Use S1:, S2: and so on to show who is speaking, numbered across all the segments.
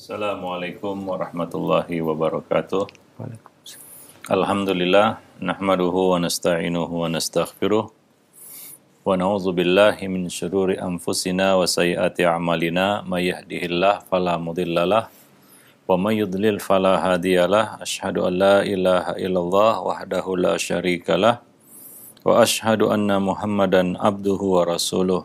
S1: Assalamualaikum warahmatullahi wabarakatuh. Alhamdulillah, nahmaduhu wa nasta'inuhu wa nastaghfiruh. Wa na'udzu billahi min syururi anfusina wa sayyiati a'malina. May yahdihillahu fala mudhillalah wa may yudlil fala hadiyalah. Asyhadu an la ilaha illallah wahdahu la syarikalah wa asyhadu anna Muhammadan abduhu wa rasuluh.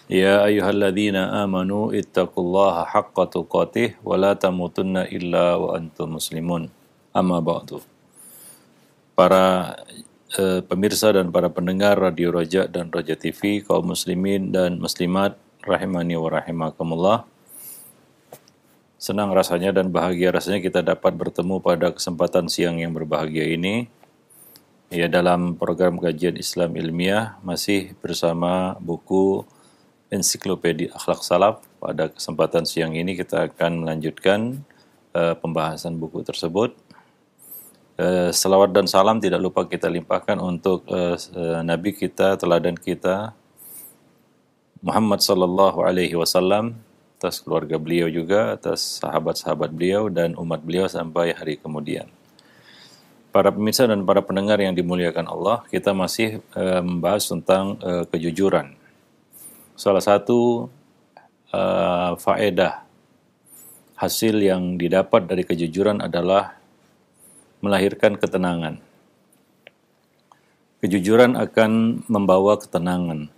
S1: Ya ayyuhalladzina amanu ittaqullaha haqqa tuqatih wa la tamutunna illa wa antum muslimun. Amma ba'du. Para pemirsa dan para pendengar Radio Raja dan Raja TV, kaum muslimin dan muslimat rahimani wa rahimakumullah. Senang rasanya dan bahagia rasanya kita dapat bertemu pada kesempatan siang yang berbahagia ini. Ya, dalam program kajian Islam ilmiah masih bersama buku Ensiklopedia Akhlak Salaf. Pada kesempatan siang ini kita akan melanjutkan pembahasan buku tersebut. Selawat dan salam tidak lupa kita limpahkan untuk Nabi kita, teladan kita, Muhammad sallallahu alaihi wasallam, atas keluarga beliau juga, atas sahabat-sahabat beliau dan umat beliau sampai hari kemudian. Para pemirsa dan para pendengar yang dimuliakan Allah, kita masih membahas tentang kejujuran. Salah satu faedah hasil yang didapat dari kejujuran adalah melahirkan ketenangan. Kejujuran akan membawa ketenangan,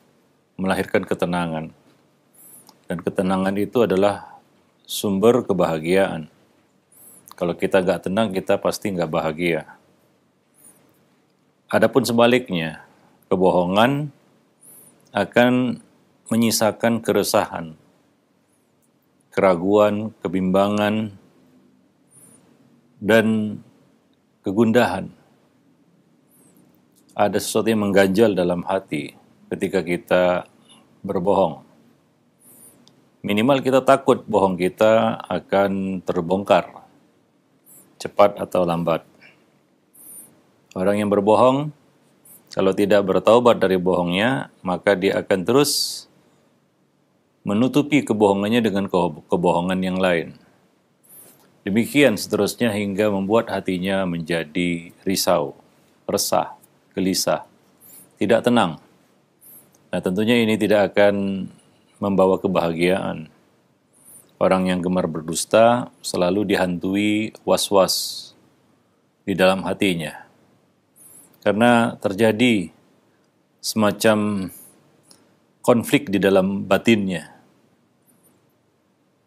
S1: melahirkan ketenangan. Dan ketenangan itu adalah sumber kebahagiaan. Kalau kita nggak tenang, kita pasti nggak bahagia. Adapun sebaliknya, kebohongan akan menyisakan keresahan, keraguan, kebimbangan, dan kegundahan. Ada sesuatu yang mengganjal dalam hati ketika kita berbohong. Minimal kita takut bohong kita akan terbongkar, cepat atau lambat. Orang yang berbohong, kalau tidak bertaubat dari bohongnya, maka dia akan terus menutupi kebohongannya dengan kebohongan yang lain. Demikian seterusnya hingga membuat hatinya menjadi risau, resah, gelisah, tidak tenang. Nah, tentunya ini tidak akan membawa kebahagiaan. Orang yang gemar berdusta selalu dihantui was-was di dalam hatinya. Karena terjadi semacam konflik di dalam batinnya.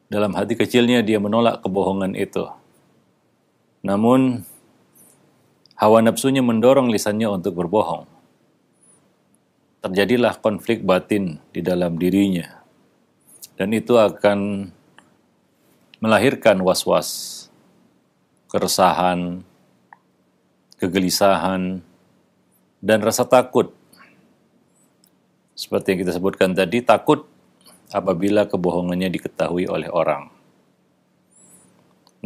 S1: Dalam hati kecilnya dia menolak kebohongan itu. Namun hawa nafsunya mendorong lisannya untuk berbohong. Terjadilah konflik batin di dalam dirinya. Dan itu akan melahirkan was-was, keresahan, kegelisahan, dan rasa takut. Seperti yang kita sebutkan tadi, takut apabila kebohongannya diketahui oleh orang.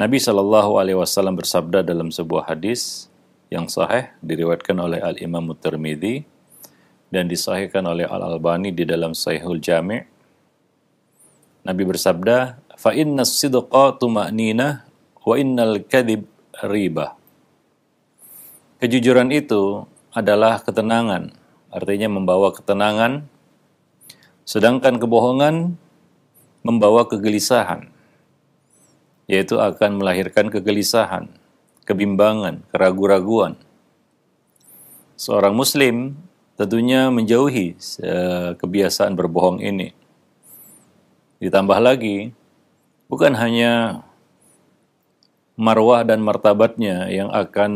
S1: Nabi SAW bersabda dalam sebuah hadis yang sahih, diriwayatkan oleh Al-Imam Tirmidzi dan disahihkan oleh Al-Albani di dalam Sahihul Jami'. Nabi bersabda, "Fa innas sidqa tuma'ninah wa innal kadhib ribah." Kejujuran itu adalah ketenangan, artinya membawa ketenangan, sedangkan kebohongan membawa kegelisahan, yaitu akan melahirkan kegelisahan, kebimbangan, keraguan-raguan. Seorang muslim tentunya menjauhi kebiasaan berbohong ini. Ditambah lagi, bukan hanya marwah dan martabatnya yang akan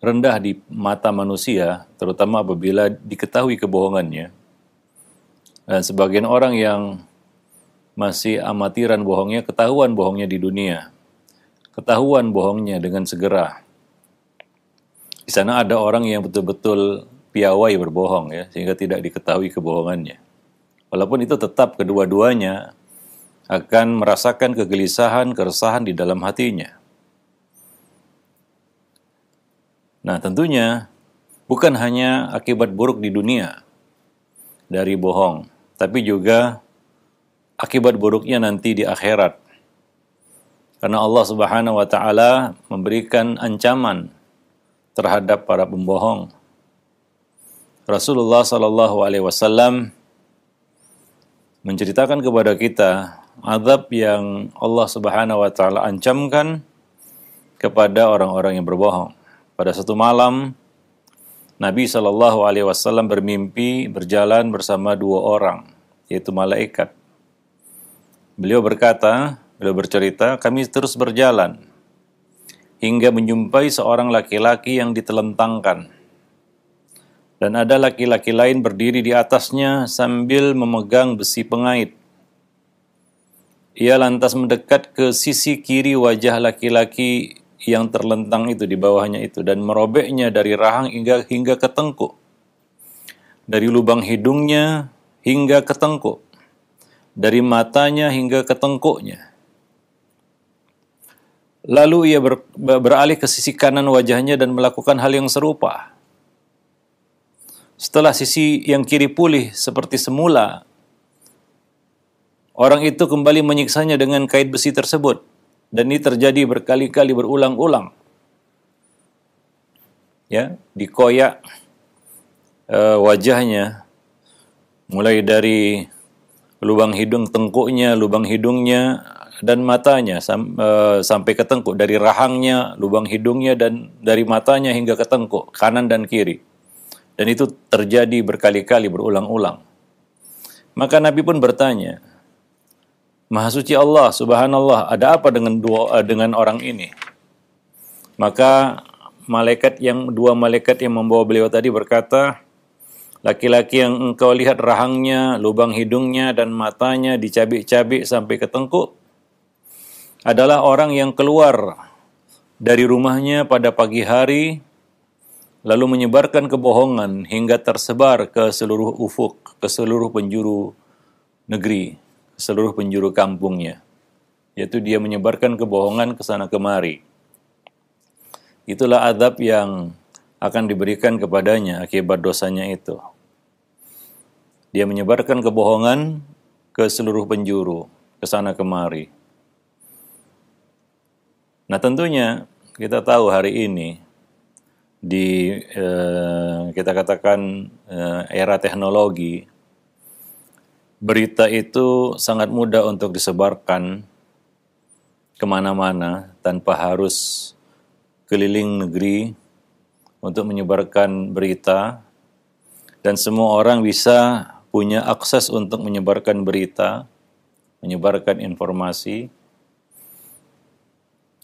S1: rendah di mata manusia, terutama apabila diketahui kebohongannya. Dan sebagian orang yang masih amatiran bohongnya, ketahuan bohongnya di dunia, ketahuan bohongnya dengan segera. Di sana ada orang yang betul-betul piawai berbohong, ya, sehingga tidak diketahui kebohongannya. Walaupun itu tetap kedua-duanya akan merasakan kegelisahan, keresahan di dalam hatinya. Nah, tentunya bukan hanya akibat buruk di dunia dari bohong, tapi juga akibat buruknya nanti di akhirat. Karena Allah Subhanahu wa taala memberikan ancaman terhadap para pembohong. Rasulullah sallallahu alaihi wasallam menceritakan kepada kita azab yang Allah Subhanahu wa taala ancamkan kepada orang-orang yang berbohong. Pada satu malam Nabi sallallahu alaihi wasallam bermimpi berjalan bersama dua orang, yaitu malaikat. Beliau bercerita, kami terus berjalan hingga menjumpai seorang laki-laki yang ditelentangkan. Dan ada laki-laki lain berdiri di atasnya sambil memegang besi pengait. Ia lantas mendekat ke sisi kiri wajah laki-laki yang terlentang itu di bawahnya itu dan merobeknya dari rahang hingga ke tengkuk. Dari lubang hidungnya hingga ke tengkuk. Dari matanya hingga ke tengkuknya. Lalu ia beralih ke sisi kanan wajahnya dan melakukan hal yang serupa. Setelah sisi yang kiri pulih seperti semula, orang itu kembali menyiksanya dengan kait besi tersebut. Dan ini terjadi berkali-kali berulang-ulang. Ya, dikoyak wajahnya, mulai dari lubang hidung tengkuknya, lubang hidungnya, dan matanya sampai ke tengkuk, dari rahangnya, lubang hidungnya, dan dari matanya hingga ke tengkuk, kanan dan kiri. Dan itu terjadi berkali-kali berulang-ulang. Maka Nabi pun bertanya, Maha suci Allah, subhanallah, ada apa dengan orang ini? Maka dua malaikat yang membawa beliau tadi berkata, laki-laki yang engkau lihat rahangnya, lubang hidungnya, dan matanya dicabik-cabik sampai ke tengkuk adalah orang yang keluar dari rumahnya pada pagi hari, lalu menyebarkan kebohongan hingga tersebar ke seluruh ufuk, ke seluruh penjuru negeri, ke seluruh penjuru kampungnya. Yaitu dia menyebarkan kebohongan ke sana kemari. Itulah azab yang akan diberikan kepadanya akibat dosanya itu. Dia menyebarkan kebohongan ke seluruh penjuru, ke sana kemari. Nah tentunya kita tahu hari ini di kita katakan era teknologi, berita itu sangat mudah untuk disebarkan kemana-mana tanpa harus keliling negeri untuk menyebarkan berita, dan semua orang bisa punya akses untuk menyebarkan berita, menyebarkan informasi,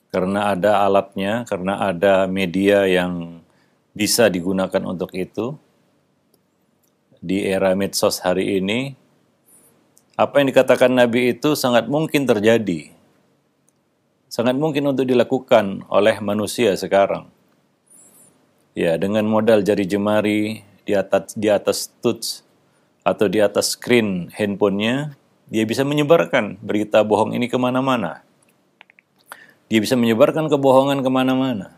S1: karena ada alatnya, karena ada media yang bisa digunakan untuk itu. Di era medsos hari ini, apa yang dikatakan Nabi itu sangat mungkin terjadi. Sangat mungkin untuk dilakukan oleh manusia sekarang. Ya, dengan modal jari jemari di atas touch atau di atas screen handphonenya, dia bisa menyebarkan berita bohong ini kemana-mana. Dia bisa menyebarkan kebohongan kemana-mana.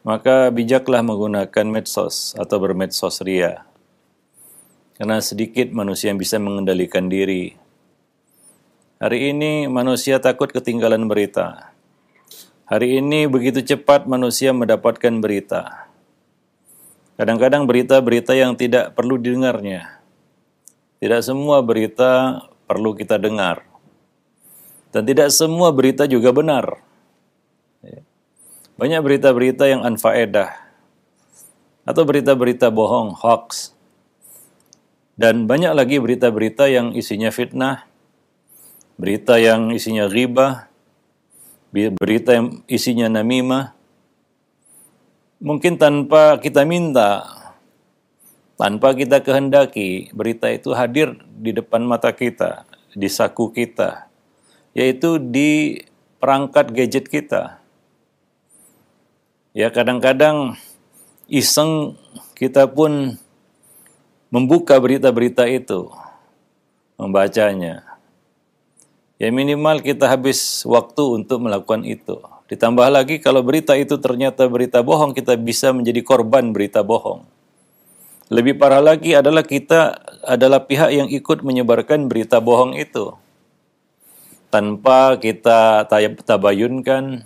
S1: Maka bijaklah menggunakan medsos atau bermedsos ria. Karena sedikit manusia yang bisa mengendalikan diri. Hari ini manusia takut ketinggalan berita. Hari ini begitu cepat manusia mendapatkan berita. Kadang-kadang berita-berita yang tidak perlu didengarnya. Tidak semua berita perlu kita dengar. Dan tidak semua berita juga benar. Banyak berita-berita yang unfaedah. Atau berita-berita bohong, hoax. Dan banyak lagi berita-berita yang isinya fitnah. Berita yang isinya ghibah. Berita yang isinya namimah. Mungkin tanpa kita minta, tanpa kita kehendaki, berita itu hadir di depan mata kita, di saku kita, yaitu di perangkat gadget kita. Ya, kadang-kadang iseng kita pun membuka berita-berita itu, membacanya. Ya minimal kita habis waktu untuk melakukan itu. Ditambah lagi kalau berita itu ternyata berita bohong, kita bisa menjadi korban berita bohong. Lebih parah lagi adalah kita adalah pihak yang ikut menyebarkan berita bohong itu. tanpa kita tabayunkan.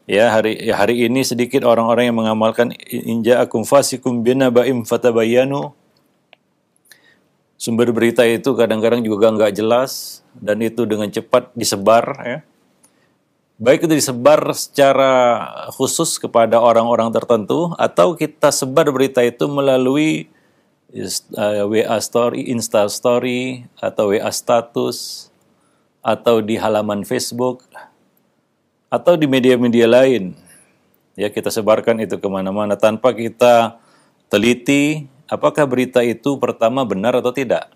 S1: Ya, hari ini sedikit orang-orang yang mengamalkan in ja'akum fasikum binaba'im fatabayyanu. Sumber berita itu kadang-kadang juga nggak jelas dan itu dengan cepat disebar, ya. Baik itu disebar secara khusus kepada orang-orang tertentu atau kita sebar berita itu melalui WA story, Insta story atau WA status atau di halaman Facebook atau di media-media lain. Ya, kita sebarkan itu kemana-mana tanpa kita teliti apakah berita itu pertama benar atau tidak.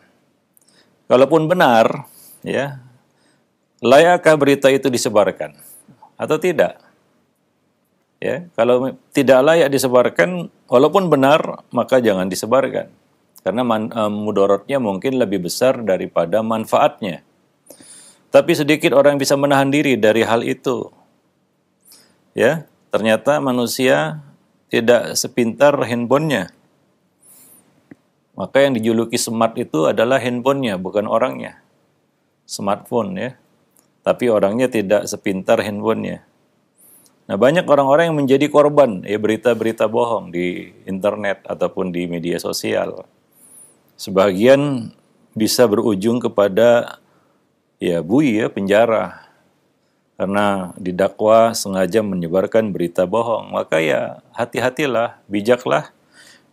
S1: Kalaupun benar, ya, layakkah berita itu disebarkan atau tidak? Ya, kalau tidak layak disebarkan, walaupun benar, maka jangan disebarkan. Karena mudaratnya mungkin lebih besar daripada manfaatnya. Tapi sedikit orang bisa menahan diri dari hal itu. Ya, ternyata manusia tidak sepintar handphonenya. Maka yang dijuluki smart itu adalah handphonenya, bukan orangnya. Smartphone, ya. Tapi orangnya tidak sepintar handphonenya. Nah, banyak orang-orang yang menjadi korban ya berita-berita bohong di internet ataupun di media sosial. Sebagian bisa berujung kepada penjara. Karena didakwa sengaja menyebarkan berita bohong. Maka ya hati-hatilah, bijaklah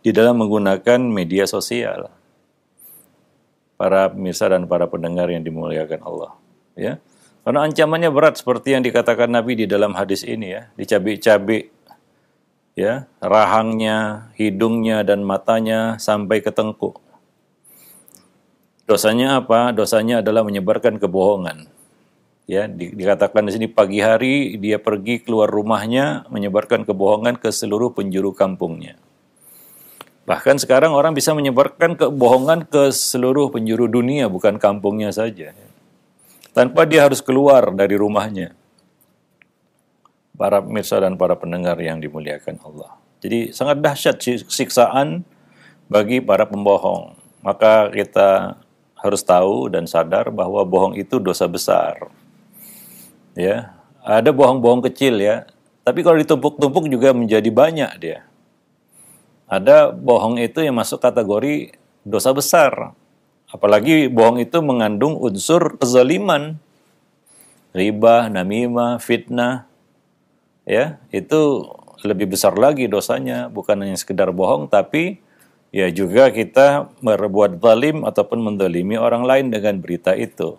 S1: di dalam menggunakan media sosial. Para pemirsa dan para pendengar yang dimuliakan Allah. Ya. Karena ancamannya berat seperti yang dikatakan Nabi di dalam hadis ini, ya. Dicabik-cabik ya, rahangnya, hidungnya dan matanya sampai ke tengkuk. Dosanya apa? Dosanya adalah menyebarkan kebohongan. Ya, dikatakan di sini pagi hari dia pergi keluar rumahnya menyebarkan kebohongan ke seluruh penjuru kampungnya. Bahkan sekarang orang bisa menyebarkan kebohongan ke seluruh penjuru dunia, bukan kampungnya saja. Tanpa dia harus keluar dari rumahnya. Para pemirsa dan para pendengar yang dimuliakan Allah. Jadi sangat dahsyat siksaan bagi para pembohong. Maka kita harus tahu dan sadar bahwa bohong itu dosa besar. Ya, ada bohong-bohong kecil, ya. Tapi kalau ditumpuk-tumpuk juga menjadi banyak dia. Ada bohong itu yang masuk kategori dosa besar. Apalagi bohong itu mengandung unsur kezaliman. Riba, namimah, fitnah. Ya, itu lebih besar lagi dosanya, bukan hanya sekedar bohong tapi ya juga kita berbuat zalim ataupun mendolimi orang lain dengan berita itu.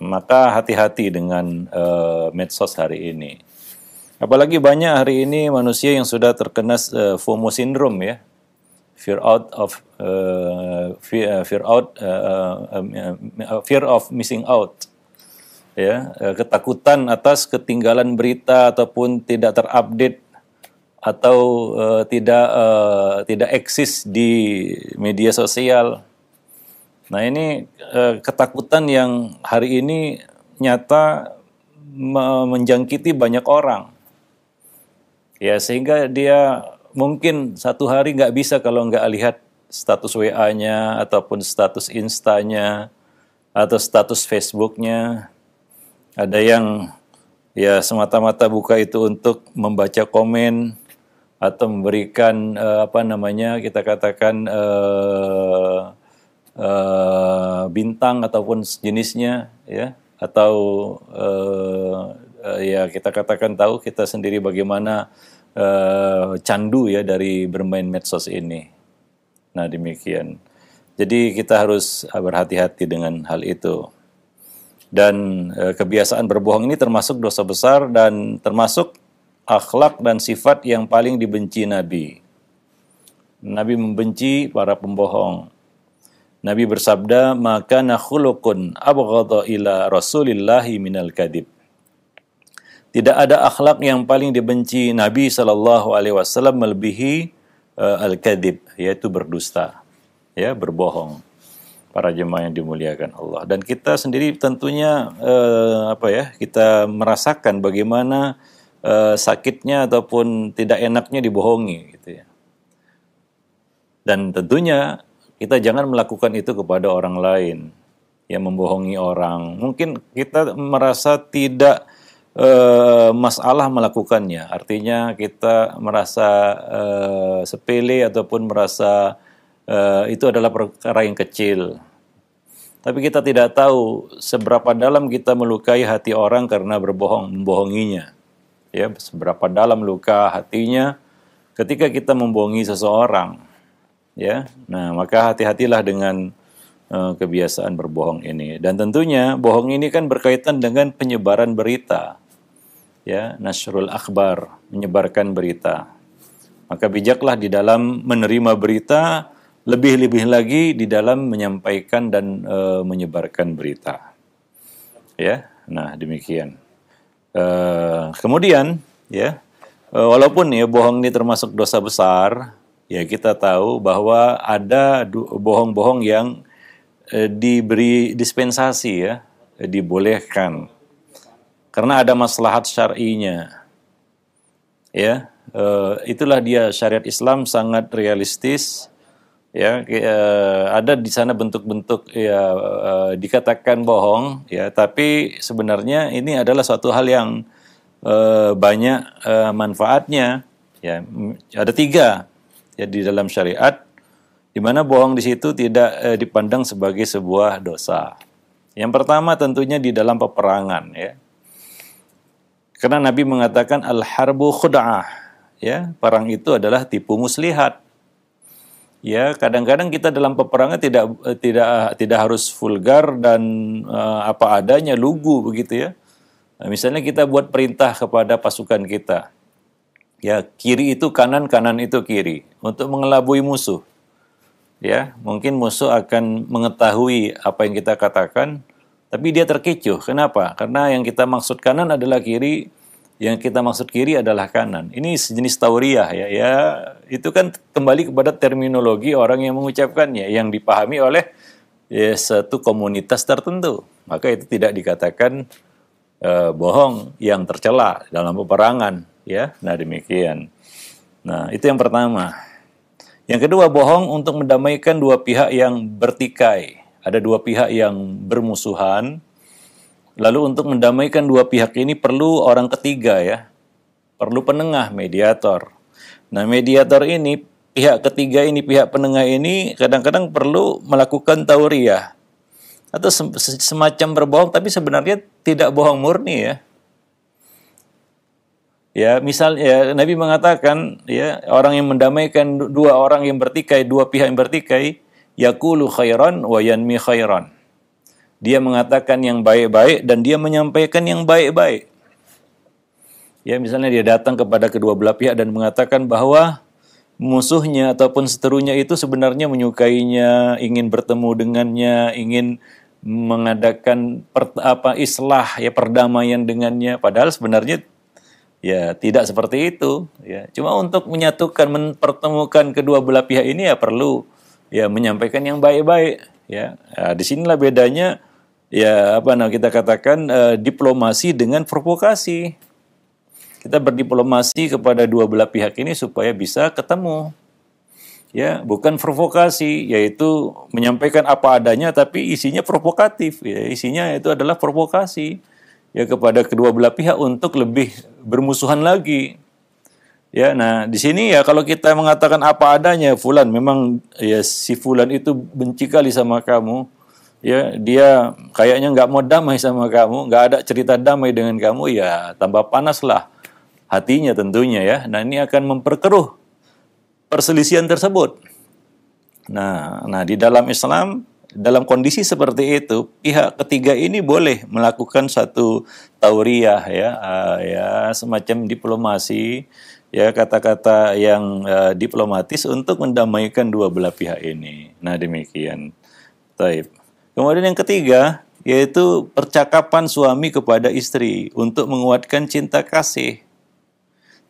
S1: Maka hati-hati dengan medsos hari ini. Apalagi banyak hari ini manusia yang sudah terkena FOMO syndrome, ya. Fear of missing out. Ya, ketakutan atas ketinggalan berita ataupun tidak terupdate atau tidak eksis di media sosial. Nah, ini ketakutan yang hari ini nyata menjangkiti banyak orang. Ya, sehingga dia mungkin satu hari nggak bisa kalau nggak lihat status WA-nya ataupun status Insta-nya atau status Facebook-nya. Ada yang ya semata-mata buka itu untuk membaca komen atau memberikan kita katakan bintang ataupun sejenisnya, ya, atau ya kita katakan tahu kita sendiri bagaimana candu ya dari bermain medsos ini. Nah, demikian. Jadi kita harus berhati-hati dengan hal itu. Dan kebiasaan berbohong ini termasuk dosa besar dan termasuk akhlak dan sifat yang paling dibenci Nabi. Nabi membenci para pembohong. Nabi bersabda, "Maka khuluqun abghadha ila Rasulillahi minal kadhib." Tidak ada akhlak yang paling dibenci Nabi SAW melebihi al-kadhib, yaitu berdusta, ya, berbohong. Para jemaah yang dimuliakan Allah. Dan kita sendiri tentunya kita merasakan bagaimana sakitnya ataupun tidak enaknya dibohongi, gitu ya. Dan tentunya kita jangan melakukan itu kepada orang lain. ya membohongi orang. Mungkin kita merasa tidak masalah melakukannya. Artinya kita merasa sepele ataupun merasa itu adalah perkara yang kecil. Tapi kita tidak tahu seberapa dalam kita melukai hati orang karena membohonginya. Ya, seberapa dalam luka hatinya ketika kita membohongi seseorang. Ya, nah maka hati-hatilah dengan kebiasaan berbohong ini. Dan tentunya bohong ini kan berkaitan dengan penyebaran berita. Ya, nasrul akhbar, menyebarkan berita. Maka bijaklah di dalam menerima berita, lebih-lebih lagi di dalam menyampaikan dan menyebarkan berita. Ya, nah demikian. Kemudian, ya, walaupun ya bohong ini termasuk dosa besar, ya kita tahu bahwa ada bohong-bohong yang diberi dispensasi, ya, dibolehkan, karena ada maslahat syar'inya. Ya, itulah dia syariat Islam sangat realistis. Ya, ada di sana bentuk-bentuk ya dikatakan bohong, ya, tapi sebenarnya ini adalah suatu hal yang banyak manfaatnya. Ya, ada 3 ya di dalam syariat, di mana bohong di situ tidak dipandang sebagai sebuah dosa. Yang pertama tentunya di dalam peperangan, ya, karena Nabi mengatakan al-harbu khud'ah, ya, perang itu adalah tipu muslihat. Ya, kadang-kadang kita dalam peperangan tidak harus vulgar dan apa adanya, lugu begitu ya. Nah, misalnya kita buat perintah kepada pasukan kita. Ya, kiri itu kanan, kanan itu kiri, untuk mengelabui musuh. Ya, mungkin musuh akan mengetahui apa yang kita katakan, tapi dia terkecoh. Kenapa? Karena yang kita maksud kanan adalah kiri, yang kita maksud kiri adalah kanan. Ini sejenis tauriah, ya. Ya, itu kan kembali kepada terminologi orang yang mengucapkannya, yang dipahami oleh ya, satu komunitas tertentu. Maka itu tidak dikatakan bohong yang tercela dalam peperangan, ya. Nah, demikian. Nah, itu yang pertama. Yang kedua, bohong untuk mendamaikan dua pihak yang bertikai. Ada dua pihak yang bermusuhan. Lalu untuk mendamaikan dua pihak ini perlu orang ketiga, ya. Perlu penengah, mediator. Nah, mediator ini, pihak ketiga ini, pihak penengah ini kadang-kadang perlu melakukan tauriah. Atau semacam berbohong, tapi sebenarnya tidak bohong murni, ya. Ya, misalnya Nabi mengatakan, ya, orang yang mendamaikan dua orang yang bertikai, dua pihak yang bertikai, yaqulu khairan wa yanmi khairan. Dia mengatakan yang baik-baik dan dia menyampaikan yang baik-baik. Ya, misalnya dia datang kepada kedua belah pihak dan mengatakan bahwa musuhnya ataupun seterunya itu sebenarnya menyukainya, ingin bertemu dengannya, ingin mengadakan islah, ya, perdamaian dengannya. Padahal sebenarnya ya tidak seperti itu. Ya, cuma untuk menyatukan, mempertemukan kedua belah pihak ini ya perlu ya menyampaikan yang baik-baik. Ya, nah, disinilah bedanya. Ya, kita katakan diplomasi dengan provokasi. Kita berdiplomasi kepada dua belah pihak ini supaya bisa ketemu. Ya, bukan provokasi, yaitu menyampaikan apa adanya tapi isinya provokatif. Ya, isinya itu adalah provokasi, ya, kepada kedua belah pihak untuk lebih bermusuhan lagi. Ya, nah di sini ya kalau kita mengatakan apa adanya, fulan memang ya si fulan itu benci kali sama kamu. Ya, dia kayaknya nggak mau damai sama kamu, nggak ada cerita damai dengan kamu, ya tambah panaslah hatinya tentunya, ya. Nah, ini akan memperkeruh perselisihan tersebut. Nah, di dalam Islam, dalam kondisi seperti itu, pihak ketiga ini boleh melakukan satu tauriah, ya semacam diplomasi, ya, kata-kata yang diplomatis untuk mendamaikan dua belah pihak ini. Nah, demikian. Taib. Kemudian yang ketiga, yaitu percakapan suami kepada istri untuk menguatkan cinta kasih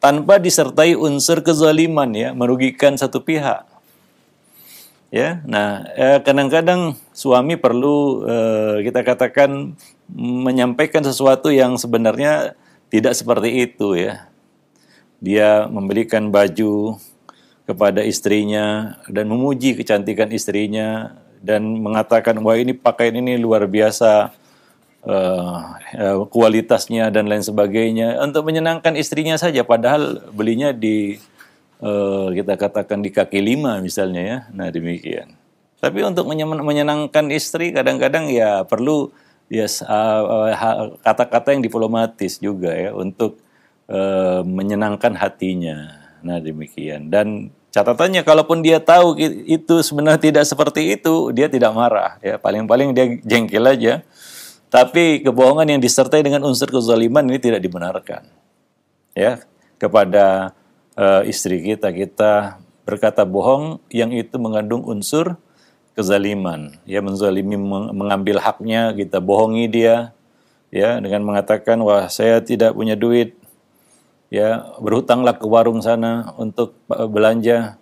S1: tanpa disertai unsur kezaliman, ya, merugikan satu pihak. Ya, nah kadang-kadang suami perlu kita katakan menyampaikan sesuatu yang sebenarnya tidak seperti itu, ya. Dia membelikan baju kepada istrinya dan memuji kecantikan istrinya. dan mengatakan wah ini pakaian ini luar biasa kualitasnya dan lain sebagainya untuk menyenangkan istrinya saja, padahal belinya di kita katakan di kaki lima misalnya ya. Nah demikian. Tapi untuk menyenangkan istri kadang-kadang ya perlu ya kata-kata yang diplomatis juga ya untuk menyenangkan hatinya. Nah demikian. Dan catatannya kalaupun dia tahu itu sebenarnya tidak seperti itu, dia tidak marah ya. Paling-paling dia jengkel aja. Tapi kebohongan yang disertai dengan unsur kezaliman ini tidak dibenarkan. Ya, kepada istri kita berkata bohong yang itu mengandung unsur kezaliman. Ya, menzalimi, mengambil haknya, kita bohongi dia ya dengan mengatakan wah saya tidak punya duit. Ya, berhutanglah ke warung sana untuk belanja.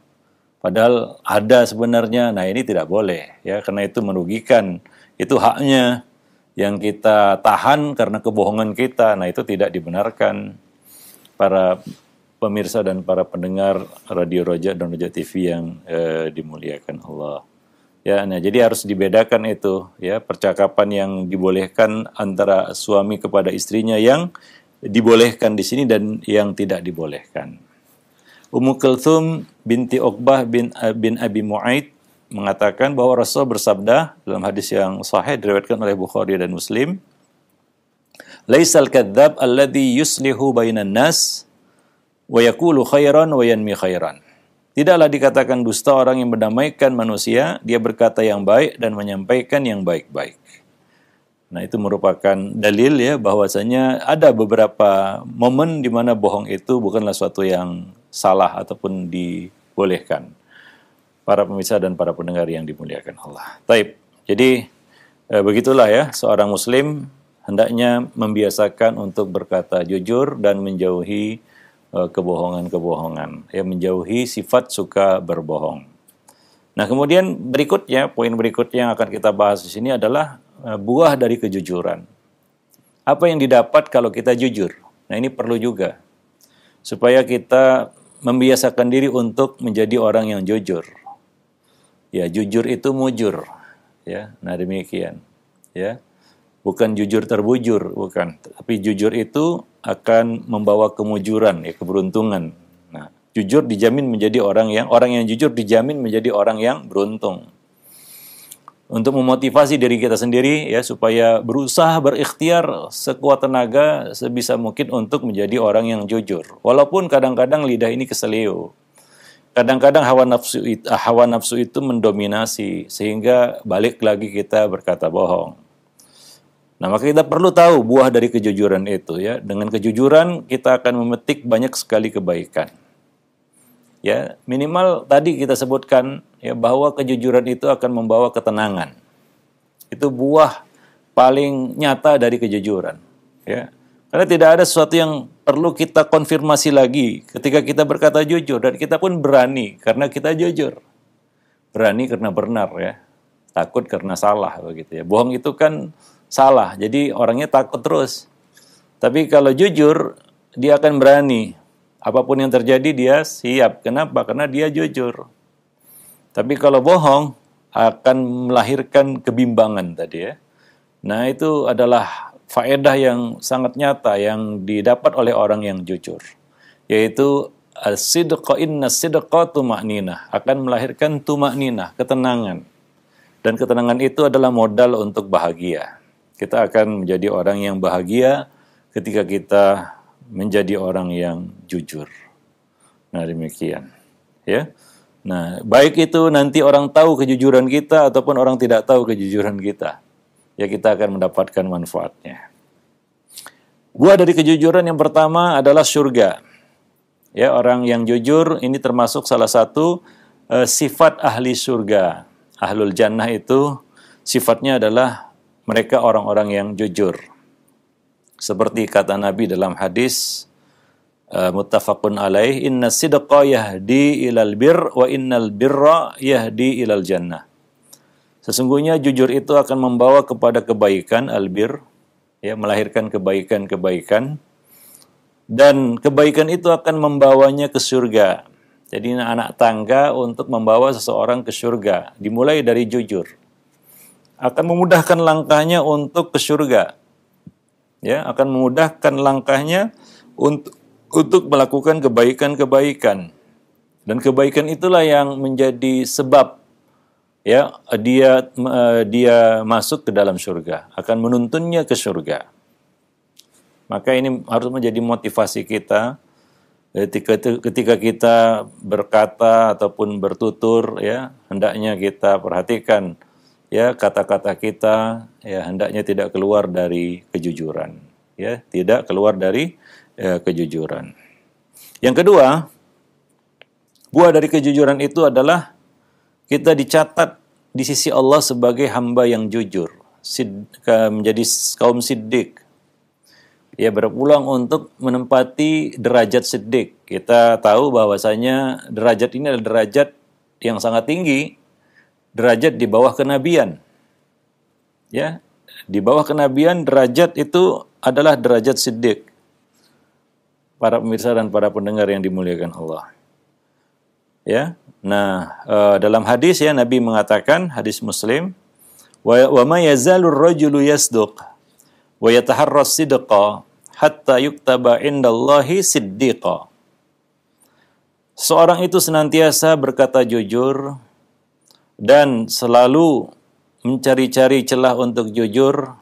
S1: Padahal ada sebenarnya. Nah, ini tidak boleh ya, karena itu merugikan. Itu haknya yang kita tahan karena kebohongan kita. Nah, itu tidak dibenarkan. Para pemirsa dan para pendengar Radio Roja dan Roja TV yang dimuliakan Allah. Ya, nah jadi harus dibedakan itu ya, percakapan yang dibolehkan antara suami kepada istrinya yang dibolehkan di sini dan yang tidak dibolehkan. Ummu Kulthum binti Uqbah bin Abi Mu'aid mengatakan bahwa Rasul bersabda dalam hadis yang sahih diriwayatkan oleh Bukhari dan Muslim, "Laisal kadzdzab alladzi yuslihu bainan nas wa yaqulu khairan wa yanmi khairan." Tidaklah dikatakan dusta orang yang mendamaikan manusia, dia berkata yang baik dan menyampaikan yang baik-baik. Nah, itu merupakan dalil ya bahwasanya ada beberapa momen di mana bohong itu bukanlah suatu yang salah ataupun dibolehkan. Para pemirsa dan para pendengar yang dimuliakan Allah. Taib. Jadi begitulah ya, seorang muslim hendaknya membiasakan untuk berkata jujur dan menjauhi kebohongan-kebohongan. Ya, menjauhi sifat suka berbohong. Nah, kemudian berikutnya, poin berikutnya yang akan kita bahas di sini adalah buah dari kejujuran. Apa yang didapat kalau kita jujur? Nah, ini perlu juga supaya kita membiasakan diri untuk menjadi orang yang jujur. Ya, jujur itu mujur. Ya, nah demikian. Ya, bukan jujur terbujur, bukan. Tapi jujur itu akan membawa kemujuran, ya, keberuntungan. Nah, jujur dijamin menjadi orang yang jujur dijamin menjadi orang yang beruntung. Untuk memotivasi diri kita sendiri ya supaya berusaha berikhtiar sekuat tenaga sebisa mungkin untuk menjadi orang yang jujur. Walaupun kadang-kadang lidah ini keseleo. Kadang-kadang hawa nafsu itu mendominasi sehingga balik lagi kita berkata bohong. Nah, maka kita perlu tahu buah dari kejujuran itu ya. Dengan kejujuran kita akan memetik banyak sekali kebaikan. Ya, minimal tadi kita sebutkan ya bahwa kejujuran itu akan membawa ketenangan. Itu buah paling nyata dari kejujuran, ya. Karena tidak ada sesuatu yang perlu kita konfirmasi lagi ketika kita berkata jujur, dan kita pun berani karena kita jujur. Berani karena benar ya. Takut karena salah begitu ya. Bohong itu kan salah. Jadi orangnya takut terus. Tapi kalau jujur, dia akan berani. Apapun yang terjadi dia siap. Kenapa? Karena dia jujur. Tapi kalau bohong akan melahirkan kebimbangan tadi ya. Nah, itu adalah faedah yang sangat nyata yang didapat oleh orang yang jujur. Yaitu as-sidqa inna sidqa tuma'ninah, akan melahirkan tuma'ninah, ketenangan. Dan ketenangan itu adalah modal untuk bahagia. Kita akan menjadi orang yang bahagia ketika kita menjadi orang yang jujur. Nah, demikian. Ya. Nah, baik itu nanti orang tahu kejujuran kita ataupun orang tidak tahu kejujuran kita. Ya, kita akan mendapatkan manfaatnya. Buah dari kejujuran yang pertama adalah surga. Ya, orang yang jujur ini termasuk salah satu sifat ahli surga. Ahlul jannah itu sifatnya adalah mereka orang-orang yang jujur. Seperti kata Nabi dalam hadis muttafaqun alaih, inna sidqa yahdi ilal bir wa innal birra yahdi ilal jannah. Sesungguhnya jujur itu akan membawa kepada kebaikan, albir, ya, melahirkan kebaikan-kebaikan, dan kebaikan itu akan membawanya ke surga. Jadi anak tangga untuk membawa seseorang ke surga dimulai dari jujur. akan memudahkan langkahnya untuk ke surga. Ya, akan memudahkan langkahnya untuk melakukan kebaikan-kebaikan. Dan kebaikan itulah yang menjadi sebab ya dia masuk ke dalam surga, akan menuntunnya ke surga. Maka ini harus menjadi motivasi kita ketika kita berkata ataupun bertutur, ya hendaknya kita perhatikan ya kata-kata kita, ya hendaknya tidak keluar dari kejujuran, ya tidak keluar dari kejujuran. Yang kedua, buah dari kejujuran itu adalah kita dicatat di sisi Allah sebagai hamba yang jujur, menjadi kaum siddiq. Ya, berpeluang untuk menempati derajat siddiq. Kita tahu bahwasanya derajat ini adalah derajat yang sangat tinggi, derajat di bawah kenabian. Ya, di bawah kenabian derajat itu adalah derajat siddiq. Para pemirsa dan para pendengar yang dimuliakan Allah. Ya. Nah, dalam hadis ya Nabi mengatakan, hadis Muslim, wa ma yazalur rajulu yasduq wa yataharra sidqa hatta yuktaba indallahi siddiqa. Seorang itu senantiasa berkata jujur dan selalu mencari-cari celah untuk jujur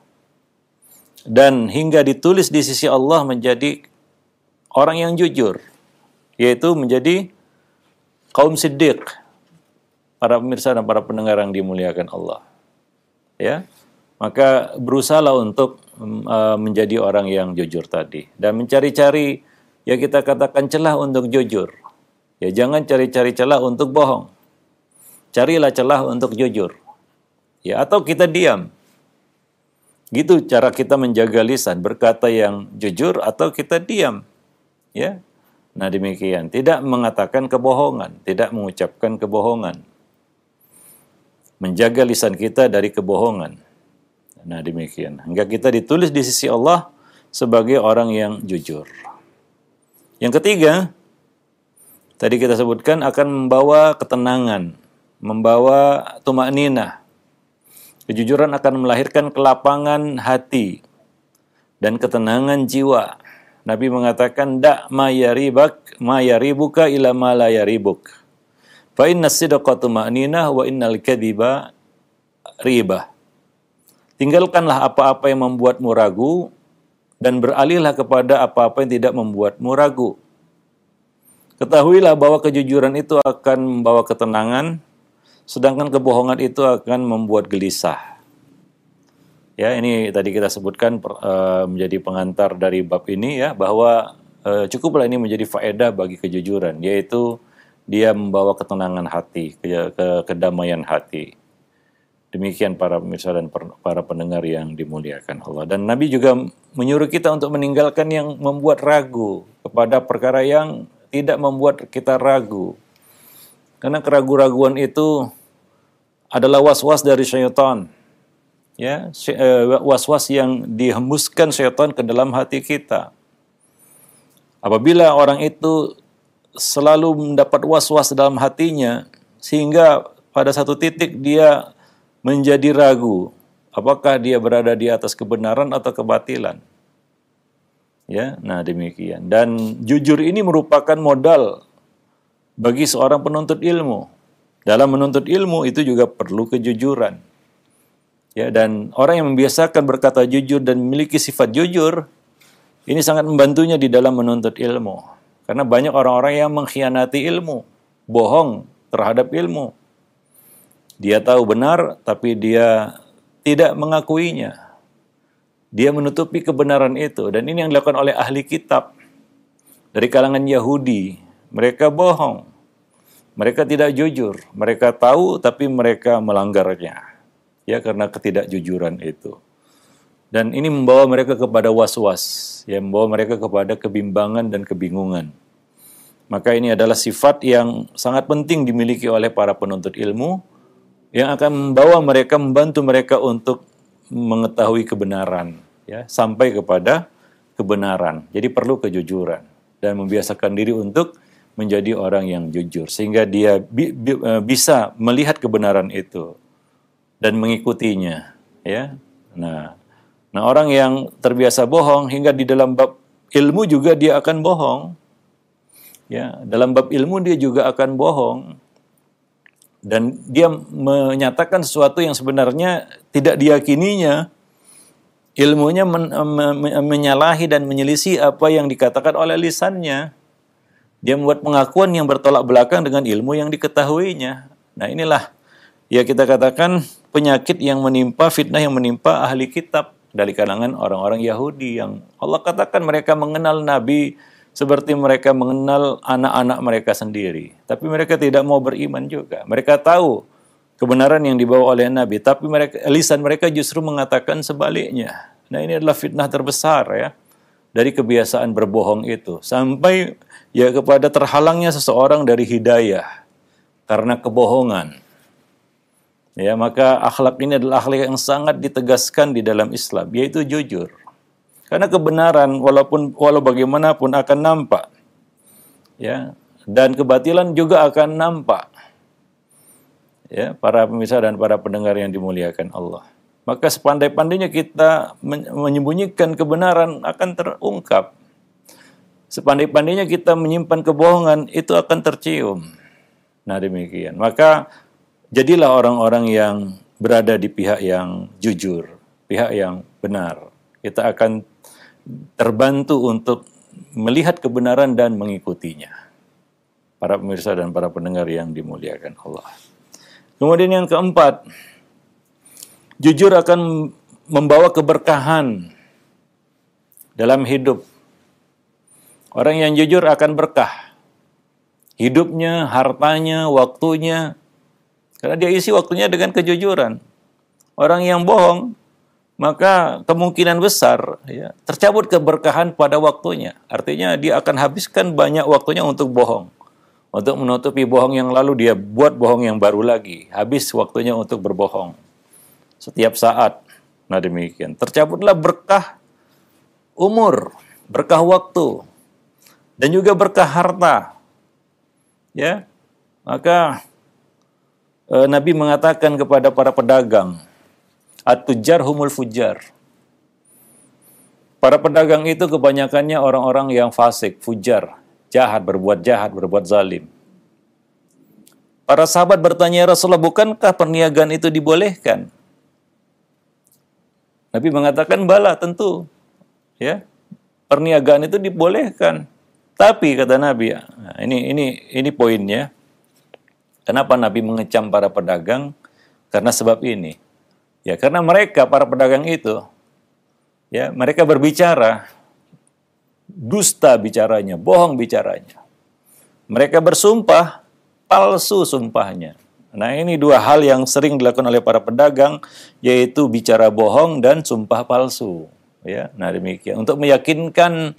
S1: dan hingga ditulis di sisi Allah menjadi orang yang jujur, yaitu menjadi kaum siddiq. Para pemirsa dan para pendengar yang dimuliakan Allah. Ya. Maka berusahalah untuk menjadi orang yang jujur tadi dan mencari-cari ya kita katakan celah untuk jujur. Ya jangan cari-cari celah untuk bohong. Carilah celah untuk jujur. Ya atau kita diam. Gitu cara kita menjaga lisan, berkata yang jujur atau kita diam. Ya. Nah demikian, tidak mengatakan kebohongan, tidak mengucapkan kebohongan. Menjaga lisan kita dari kebohongan. Nah demikian, hingga kita ditulis di sisi Allah sebagai orang yang jujur. Yang ketiga, tadi kita sebutkan akan membawa ketenangan, membawa tumakninah. Kejujuran akan melahirkan kelapangan hati dan ketenangan jiwa. Nabi mengatakan, "Da' ma yaribuka ila ma la yaribuk. Fa inna sidqa tuma'ninah wa innal kadhiba ribah." Tinggalkanlah apa-apa yang membuatmu ragu dan beralihlah kepada apa-apa yang tidak membuatmu ragu. Ketahuilah bahwa kejujuran itu akan membawa ketenangan, sedangkan kebohongan itu akan membuat gelisah. Ya, ini tadi kita sebutkan menjadi pengantar dari bab ini ya, bahwa cukuplah ini menjadi faedah bagi kejujuran, yaitu dia membawa ketenangan hati, kedamaian hati. Demikian para pemirsa dan para pendengar yang dimuliakan Allah. Dan Nabi juga menyuruh kita untuk meninggalkan yang membuat ragu kepada perkara yang tidak membuat kita ragu. Karena keraguan-raguan itu adalah was-was dari syaitan. Ya, was-was yang dihembuskan syaitan ke dalam hati kita. Apabila orang itu selalu mendapat was-was dalam hatinya, sehingga pada satu titik dia menjadi ragu, apakah dia berada di atas kebenaran atau kebatilan. Ya, nah demikian. Dan jujur ini merupakan modal bagi seorang penuntut ilmu. Dalam menuntut ilmu itu juga perlu kejujuran. Ya, dan orang yang membiasakan berkata jujur dan memiliki sifat jujur, ini sangat membantunya di dalam menuntut ilmu. Karena banyak orang-orang yang mengkhianati ilmu, bohong terhadap ilmu. Dia tahu benar, tapi dia tidak mengakuinya. Dia menutupi kebenaran itu. Dan ini yang dilakukan oleh ahli kitab. Dari kalangan Yahudi. Mereka bohong. Mereka tidak jujur. Mereka tahu, tapi mereka melanggarnya. Ya, karena ketidakjujuran itu. Dan ini membawa mereka kepada was-was. Ya, membawa mereka kepada kebimbangan dan kebingungan. Maka ini adalah sifat yang sangat penting dimiliki oleh para penuntut ilmu, yang akan membantu mereka untuk mengetahui kebenaran, ya, sampai kepada kebenaran. Jadi perlu kejujuran dan membiasakan diri untuk menjadi orang yang jujur sehingga dia bisa melihat kebenaran itu. dan mengikutinya, ya. Nah, orang yang terbiasa bohong hingga di dalam bab ilmu juga dia akan bohong. Ya, dalam bab ilmu dia juga akan bohong. Dan dia menyatakan sesuatu yang sebenarnya tidak diyakininya. Ilmunya menyalahi dan menyelisih apa yang dikatakan oleh lisannya. Dia membuat pengakuan yang bertolak belakang dengan ilmu yang diketahuinya. Nah, inilah ya kita katakan penyakit yang menimpa, fitnah yang menimpa ahli kitab dari kalangan orang-orang Yahudi yang Allah katakan mereka mengenal Nabi seperti mereka mengenal anak-anak mereka sendiri. Tapi mereka tidak mau beriman juga. Mereka tahu kebenaran yang dibawa oleh Nabi, tapi lisan mereka justru mengatakan sebaliknya. Nah, ini adalah fitnah terbesar ya dari kebiasaan berbohong itu. Sampai ya kepada terhalangnya seseorang dari hidayah karena kebohongan. Ya, maka akhlak ini adalah akhlak yang sangat ditegaskan di dalam Islam, yaitu jujur. Karena kebenaran walau bagaimanapun akan nampak. Ya, dan kebatilan juga akan nampak. Ya, para pemirsa dan para pendengar yang dimuliakan Allah. Maka sepandai-pandainya kita menyembunyikan kebenaran akan terungkap. Sepandai-pandainya kita menyimpan kebohongan itu akan tercium. Nah, demikian. Maka jadilah orang-orang yang berada di pihak yang jujur, pihak yang benar. Kita akan terbantu untuk melihat kebenaran dan mengikutinya. Para pemirsa dan para pendengar yang dimuliakan Allah. Kemudian yang keempat, jujur akan membawa keberkahan dalam hidup. Orang yang jujur akan berkah. Hidupnya, hartanya, waktunya. Karena dia isi waktunya dengan kejujuran. Orang yang bohong, maka kemungkinan besar ya, tercabut keberkahan pada waktunya. Artinya dia akan habiskan banyak waktunya untuk bohong. Untuk menutupi bohong yang lalu, dia buat bohong yang baru lagi. Habis waktunya untuk berbohong. Setiap saat. Nah, demikian. Tercabutlah berkah umur, berkah waktu, dan juga berkah harta. Ya. Maka Nabi mengatakan kepada para pedagang, At-tujjar humul fujjar. Para pedagang itu kebanyakannya orang-orang yang fasik, fujar, jahat, berbuat zalim. Para sahabat bertanya, Rasulullah, bukankah perniagaan itu dibolehkan? Nabi mengatakan, bala, tentu. Ya, perniagaan itu dibolehkan. Tapi kata Nabi, nah, ini poinnya. Kenapa Nabi mengecam para pedagang? Karena sebab ini. Ya, karena mereka, para pedagang itu, ya, mereka berbicara, dusta bicaranya, bohong bicaranya. Mereka bersumpah, palsu sumpahnya. Nah, ini dua hal yang sering dilakukan oleh para pedagang, yaitu bicara bohong dan sumpah palsu. Ya, nah demikian. Untuk meyakinkan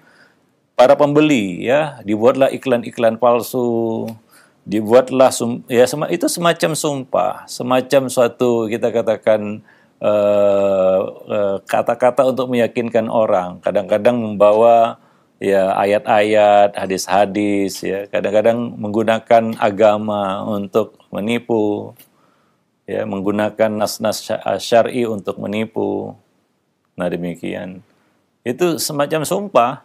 S1: para pembeli, ya, dibuatlah iklan-iklan palsu, dibuatlah itu semacam sumpah, semacam suatu kita katakan kata-kata untuk meyakinkan orang. Kadang-kadang membawa ya ayat-ayat, hadis-hadis, ya, kadang-kadang menggunakan agama untuk menipu, ya, menggunakan nas-nas syar'i untuk menipu. Nah, demikian. Itu semacam sumpah.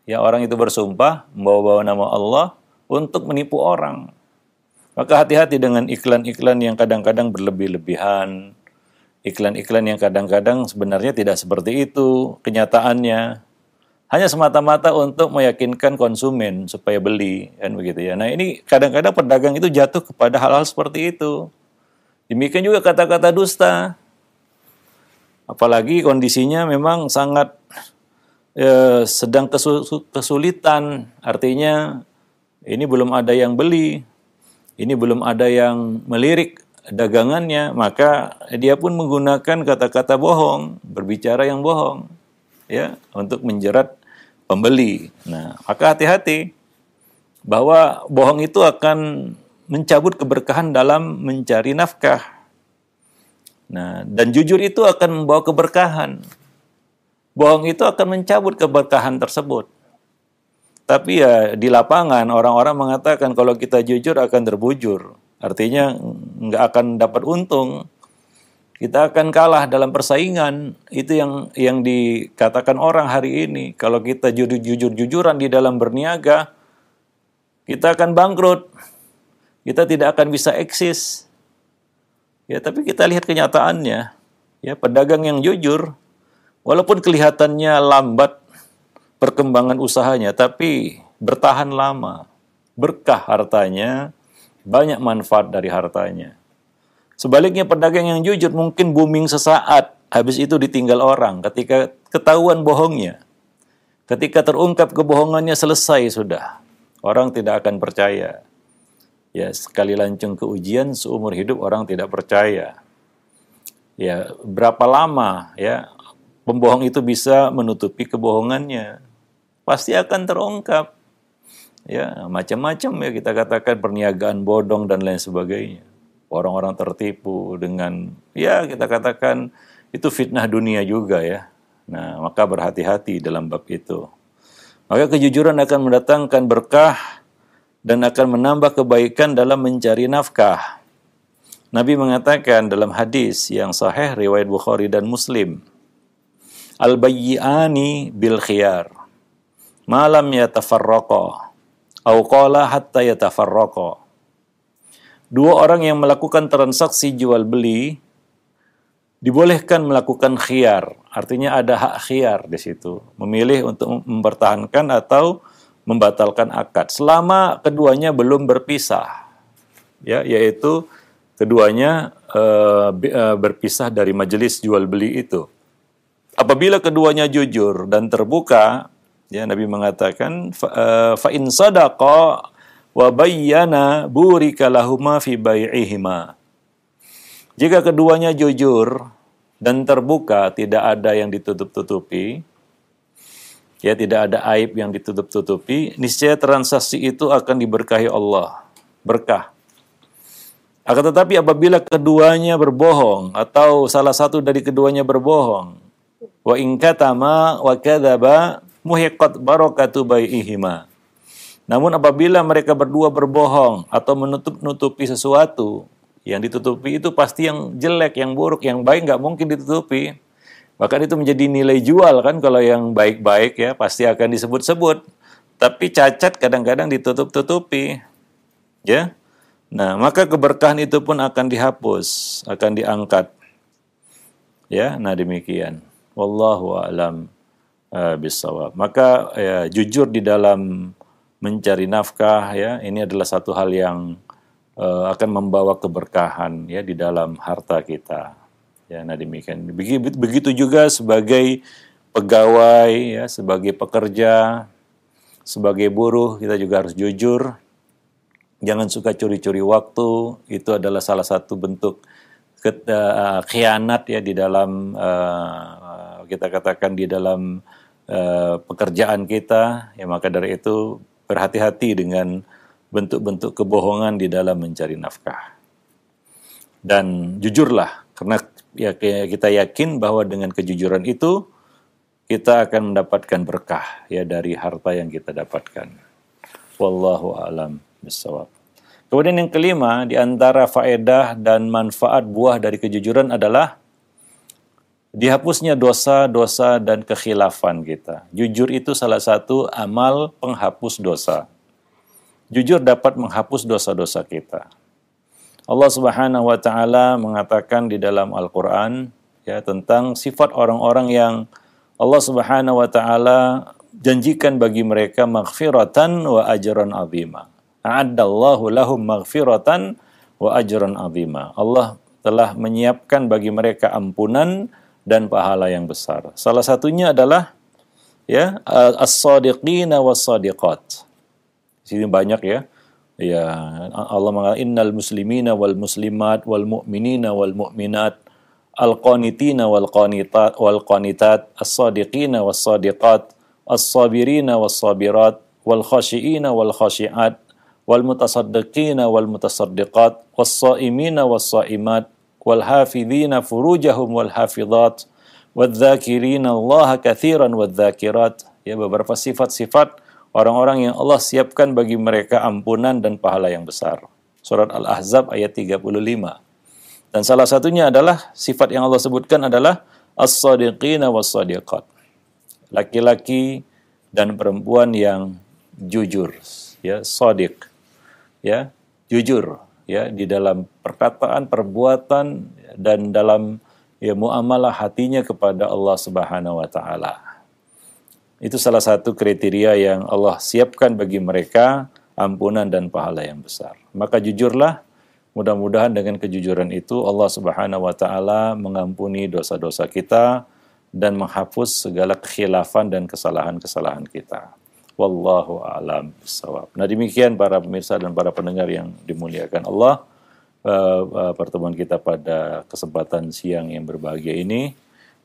S1: Ya, orang itu bersumpah membawa-bawa nama Allah untuk menipu orang. Maka hati-hati dengan iklan-iklan yang kadang-kadang berlebih-lebihan. Iklan-iklan yang kadang-kadang sebenarnya tidak seperti itu kenyataannya. Hanya semata-mata untuk meyakinkan konsumen supaya beli, kan begitu ya. Nah, ini kadang-kadang pedagang itu jatuh kepada hal-hal seperti itu. Demikian juga kata-kata dusta. Apalagi kondisinya memang sangat sedang kesulitan. Artinya ini belum ada yang beli. Ini belum ada yang melirik dagangannya, maka dia pun menggunakan kata-kata bohong, berbicara yang bohong, ya, untuk menjerat pembeli. Nah, maka hati-hati bahwa bohong itu akan mencabut keberkahan dalam mencari nafkah. Nah, dan jujur itu akan membawa keberkahan. Bohong itu akan mencabut keberkahan tersebut. Tapi ya di lapangan orang-orang mengatakan kalau kita jujur akan terbujur. Artinya nggak akan dapat untung. Kita akan kalah dalam persaingan. Itu yang dikatakan orang hari ini. Kalau kita jujur-jujuran di dalam berniaga, kita akan bangkrut. Kita tidak akan bisa eksis. Ya, tapi kita lihat kenyataannya. Ya, pedagang yang jujur, walaupun kelihatannya lambat perkembangan usahanya, tapi bertahan lama. Berkah hartanya, banyak manfaat dari hartanya. Sebaliknya pedagang yang jujur mungkin booming sesaat, habis itu ditinggal orang ketika ketahuan bohongnya. Ketika terungkap kebohongannya, selesai sudah. Orang tidak akan percaya. Ya, sekali lancung ke ujian, seumur hidup orang tidak percaya. Ya, berapa lama ya pembohong itu bisa menutupi kebohongannya? Pasti akan terungkap. Ya, macam-macam ya kita katakan, perniagaan bodong dan lain sebagainya. Orang-orang tertipu dengan, ya kita katakan itu fitnah dunia juga ya. Nah, maka berhati-hati dalam bab itu. Maka kejujuran akan mendatangkan berkah dan akan menambah kebaikan dalam mencari nafkah. Nabi mengatakan dalam hadis yang sahih riwayat Bukhari dan Muslim, al-bayyi'ani bil khiyar ma lam yatafarraqa aw qala hatta yatafarraqa. Dua orang yang melakukan transaksi jual beli dibolehkan melakukan khiyar, artinya ada hak khiyar di situ, memilih untuk mempertahankan atau membatalkan akad selama keduanya belum berpisah, ya, yaitu keduanya berpisah dari majelis jual beli itu. Apabila keduanya jujur dan terbuka, ya, Nabi mengatakan fa in sadaqa wa bayyana burika lahuma fi bai'ihima. Jika keduanya jujur dan terbuka, tidak ada yang ditutup-tutupi, ya, tidak ada aib yang ditutup-tutupi, niscaya transaksi itu akan diberkahi Allah, berkah. Akan tetapi apabila keduanya berbohong atau salah satu dari keduanya berbohong, wa in katama wa kadzaba muhiqqat barakatu bai'ihima. Namun apabila mereka berdua berbohong atau menutup-nutupi sesuatu, yang ditutupi itu pasti yang jelek, yang buruk, yang baik nggak mungkin ditutupi. Bahkan itu menjadi nilai jual kan, kalau yang baik-baik ya pasti akan disebut-sebut. Tapi cacat kadang-kadang ditutup-tutupi. Ya. Nah, maka keberkahan itu pun akan dihapus, akan diangkat. Ya, nah demikian. Wallahu a'lam bishawab. Maka ya, jujur di dalam mencari nafkah, ya, ini adalah satu hal yang akan membawa keberkahan ya di dalam harta kita. Ya, nah demikian. Begitu juga sebagai pegawai, ya, sebagai pekerja, sebagai buruh, kita juga harus jujur. Jangan suka curi-curi waktu. Itu adalah salah satu bentuk khianat ya di dalam kita katakan di dalam pekerjaan kita. Ya, maka dari itu berhati-hati dengan bentuk-bentuk kebohongan di dalam mencari nafkah. Dan jujurlah, karena ya kita yakin bahwa dengan kejujuran itu kita akan mendapatkan berkah ya dari harta yang kita dapatkan. Wallahu a'lam bishawab. Kemudian yang kelima, di antara faedah dan manfaat buah dari kejujuran adalah dihapusnya dosa-dosa dan kekhilafan kita. Jujur itu salah satu amal penghapus dosa. Jujur dapat menghapus dosa-dosa kita. Allah Subhanahu wa taala mengatakan di dalam Al-Qur'an ya tentang sifat orang-orang yang Allah Subhanahu wa taala janjikan bagi mereka maghfiratan wa ajran 'azima. A'addallahu lahum maghfiratan wa ajran 'azima. Allah telah menyiapkan bagi mereka ampunan dan pahala yang besar. Salah satunya adalah ya as-sadiqina was-sadiqat. Di sini banyak ya. Ya, Allah mengatakan innal muslimina wal muslimat wal mu'minina wal mu'minat al-qanitina wal qanitat as-sadiqina was-sadiqat as-sabirina was-sabirat wal khashiina wal khashiat wal mutasaddiqina wal mutasaddiqat was-saimina was-saimat wal hafidhina furujahum wal hafidhat wadh-dhakirina Allah katsiran wadh-dhakirat. Ya, beberapa sifat-sifat orang-orang yang Allah siapkan bagi mereka ampunan dan pahala yang besar. Surat Al-Ahzab ayat 35. Dan salah satunya adalah sifat yang Allah sebutkan adalah as-sadiqina was-sadiqat. Laki-laki dan perempuan yang jujur, ya, shadiq, ya, jujur, ya, di dalam perkataan, perbuatan dan dalam ya muamalah hatinya kepada Allah Subhanahu wa taala. Itu salah satu kriteria yang Allah siapkan bagi mereka, ampunan dan pahala yang besar. Maka jujurlah, mudah-mudahan dengan kejujuran itu Allah Subhanahu wa taala mengampuni dosa-dosa kita dan menghapus segala kekhilafan dan kesalahan-kesalahan kita. Wallahu a'lam bishawab. Nah, demikian para pemirsa dan para pendengar yang dimuliakan Allah, pertemuan kita pada kesempatan siang yang berbahagia ini,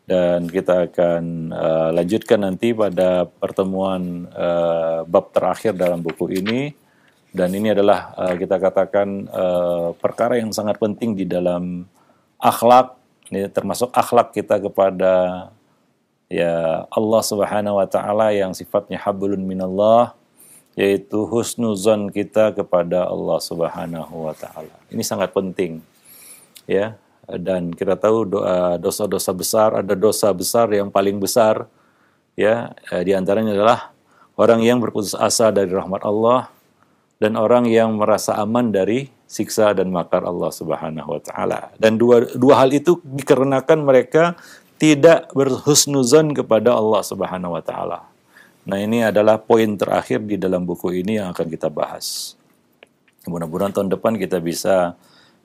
S1: dan kita akan lanjutkan nanti pada pertemuan bab terakhir dalam buku ini. Dan ini adalah kita katakan perkara yang sangat penting di dalam akhlak, ini termasuk akhlak kita kepada ya Allah Subhanahu wa taala yang sifatnya hablun minallah, yaitu husnuzon kita kepada Allah Subhanahu wa taala. Ini sangat penting. Ya, dan kita tahu dosa-dosa besar, ada dosa besar yang paling besar, ya, di antaranya adalah orang yang berputus asa dari rahmat Allah dan orang yang merasa aman dari siksa dan makar Allah Subhanahu wa taala. Dan dua hal itu dikarenakan mereka tidak berhusnuzon kepada Allah Subhanahu wa taala. Nah, ini adalah poin terakhir di dalam buku ini yang akan kita bahas. Mudah-mudahan tahun depan kita bisa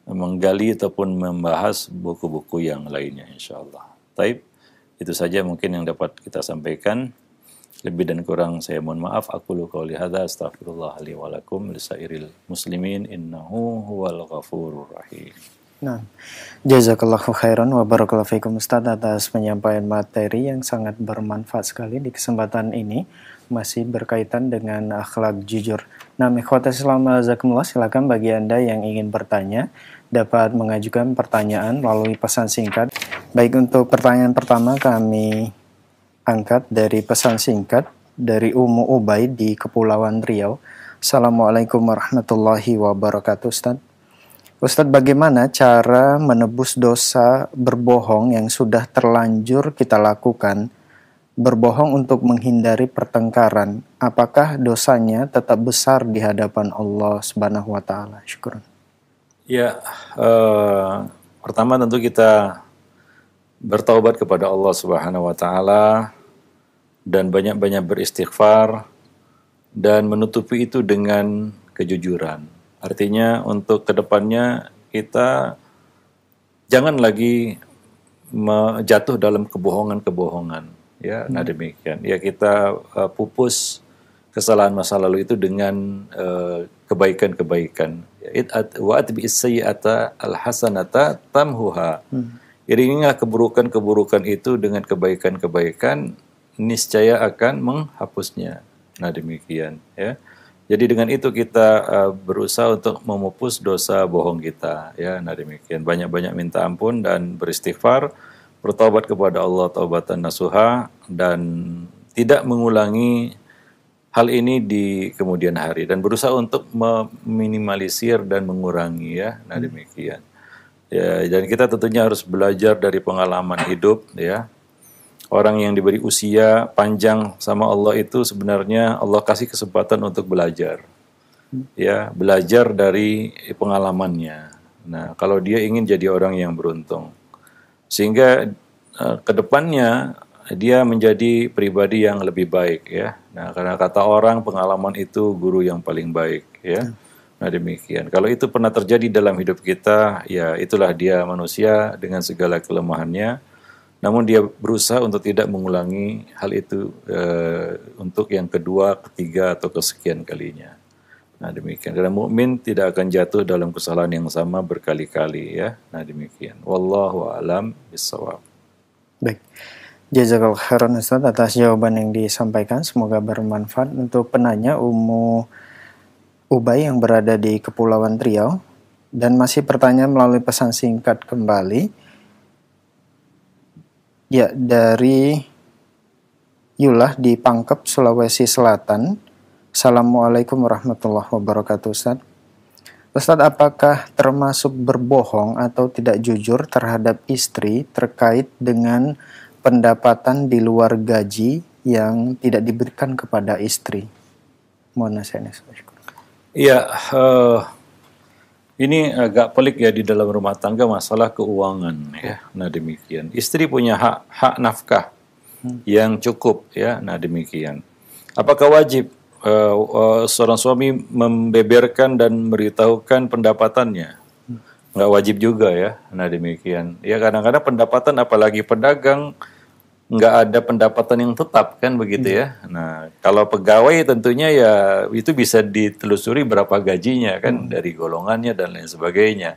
S1: menggali ataupun membahas buku-buku yang lainnya insyaallah. Taib, itu saja mungkin yang dapat kita sampaikan. Lebih dan kurang saya mohon maaf. Aqulu qouli hadza astaghfirullah li wa lakum lisairil muslimin innahu huwal ghafurur rahim.
S2: Nah, jazakallahu khairan wa barakallahu fikum Ustaz atas penyampaian materi yang sangat bermanfaat sekali di kesempatan ini, masih berkaitan dengan akhlak jujur. Nah, ikhwatas Islam azakumullah, silakan bagi Anda yang ingin bertanya dapat mengajukan pertanyaan melalui pesan singkat. Baik, untuk pertanyaan pertama kami angkat dari pesan singkat dari Ummu Ubaid di Kepulauan Riau. Assalamualaikum warahmatullahi wabarakatuh Ustaz. Ustadz, bagaimana cara menebus dosa berbohong yang sudah terlanjur kita lakukan? Berbohong untuk menghindari pertengkaran. Apakah dosanya tetap besar di hadapan Allah Subhanahu wa taala? Syukran.
S1: Ya, pertama tentu kita bertaubat kepada Allah Subhanahu wa taala dan banyak-banyak beristighfar dan menutupi itu dengan kejujuran. Artinya untuk kedepannya kita jangan lagi jatuh dalam kebohongan-kebohongan, ya. Nah, demikian. Ya, kita pupus kesalahan masa lalu itu dengan kebaikan-kebaikan. Wa atbi'is sayyi'ata al-hasanata tamhuha. Iringilah keburukan-keburukan itu dengan kebaikan-kebaikan, niscaya akan menghapusnya. Nah, demikian, ya. Jadi dengan itu kita berusaha untuk memupus dosa bohong kita, ya. Nah, demikian, banyak-banyak minta ampun dan beristighfar, bertaubat kepada Allah taubatan nasuha, dan tidak mengulangi hal ini di kemudian hari, dan berusaha untuk meminimalisir dan mengurangi, ya. Nah, demikian. Ya, dan kita tentunya harus belajar dari pengalaman hidup, ya. Orang yang diberi usia panjang sama Allah itu sebenarnya Allah kasih kesempatan untuk belajar. Ya, belajar dari pengalamannya. Nah, kalau dia ingin jadi orang yang beruntung, sehingga ke depannya dia menjadi pribadi yang lebih baik, ya. Nah, karena kata orang pengalaman itu guru yang paling baik, ya. Nah, demikian. Kalau itu pernah terjadi dalam hidup kita, ya itulah dia manusia dengan segala kelemahannya. Namun dia berusaha untuk tidak mengulangi hal itu untuk yang kedua, ketiga, atau kesekian kalinya. Nah, demikian. Karena mukmin tidak akan jatuh dalam kesalahan yang sama berkali-kali, ya. Nah, demikian. Wallahu a'lam bishawab.
S2: Baik. Jazakallahu khairan Ustaz atas jawaban yang disampaikan. Semoga bermanfaat. Untuk penanya Ummu Ubay yang berada di Kepulauan Riau dan masih pertanyaan melalui pesan singkat kembali. Ya, dari Yulah di Pangkep, Sulawesi Selatan. Assalamualaikum warahmatullahi wabarakatuh Ustaz. Ustadz, apakah termasuk berbohong atau tidak jujur terhadap istri terkait dengan pendapatan di luar gaji yang tidak diberikan kepada istri? Mohon nasihatnya.
S1: Iya, ini agak pelik ya di dalam rumah tangga masalah keuangan ya. Nah demikian. Istri punya hak nafkah yang cukup ya. Nah demikian. Apakah wajib seorang suami membeberkan dan memberitahukan pendapatannya? Nggak wajib juga ya. Nah demikian. Ya kadang-kadang pendapatan apalagi pedagang nggak ada pendapatan yang tetap kan begitu ya. Nah kalau pegawai tentunya ya itu bisa ditelusuri berapa gajinya kan dari golongannya dan lain sebagainya.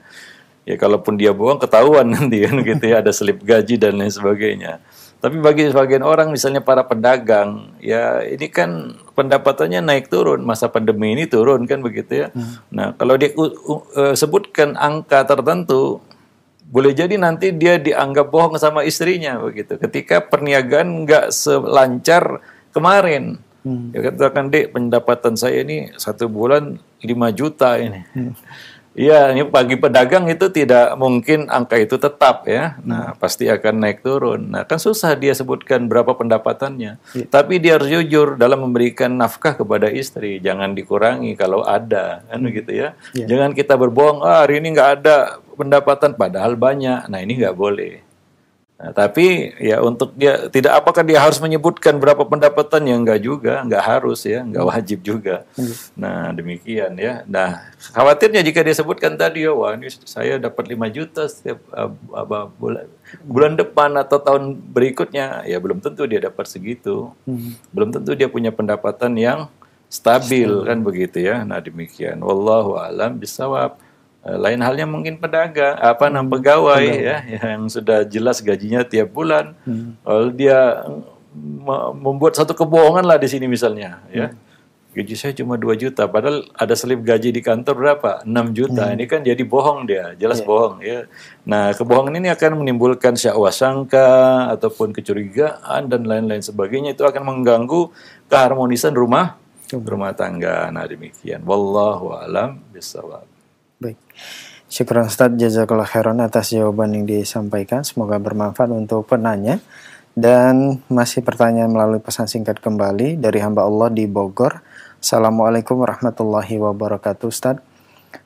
S1: Ya kalaupun dia bohong ketahuan nanti kan gitu ya, ada selip gaji dan lain sebagainya. Tapi bagi sebagian orang misalnya para pedagang ya ini kan pendapatannya naik turun, masa pandemi ini turun kan begitu ya. Nah kalau dia sebutkan angka tertentu, boleh jadi nanti dia dianggap bohong sama istrinya begitu. Ketika perniagaan nggak selancar kemarin, ya katakan dek pendapatan saya ini 1 bulan 5 juta ini. Iya, ini bagi pedagang itu tidak mungkin angka itu tetap ya. Nah, pasti akan naik turun. Nah, kan susah dia sebutkan berapa pendapatannya. Tapi dia harus jujur dalam memberikan nafkah kepada istri. Jangan dikurangi kalau ada, kan begitu ya. Jangan kita berbohong, hari ini nggak ada pendapatan padahal banyak. Nah, ini nggak boleh. Nah, tapi ya untuk dia tidak apakah dia harus menyebutkan berapa pendapatan yang enggak juga, enggak harus ya, enggak wajib juga. Nah, demikian ya. Nah, khawatirnya jika dia sebutkan tadi ya, wah ini saya dapat 5 juta setiap bulan depan atau tahun berikutnya, ya belum tentu dia dapat segitu. Belum tentu dia punya pendapatan yang stabil kan begitu ya. Nah, demikian. Wallahu a'lam bishawab. Lain halnya mungkin pedagang, pegawai ya, yang sudah jelas gajinya tiap bulan. Kalau dia membuat satu kebohongan lah di sini misalnya, ya gaji saya cuma 2 juta, padahal ada selip gaji di kantor berapa? 6 juta. Ini kan jadi bohong dia, jelas bohong ya. Nah kebohongan ini akan menimbulkan syahwat sangka ataupun kecurigaan dan lain-lain sebagainya. Itu akan mengganggu keharmonisan rumah tangga. Nah demikian. Wallahu a'lam bishawab.
S2: Baik, syukur Ustadz, jazakallah khairan atas jawaban yang disampaikan. Semoga bermanfaat untuk penanya. Dan masih pertanyaan melalui pesan singkat kembali dari hamba Allah di Bogor. Assalamualaikum warahmatullahi wabarakatuh.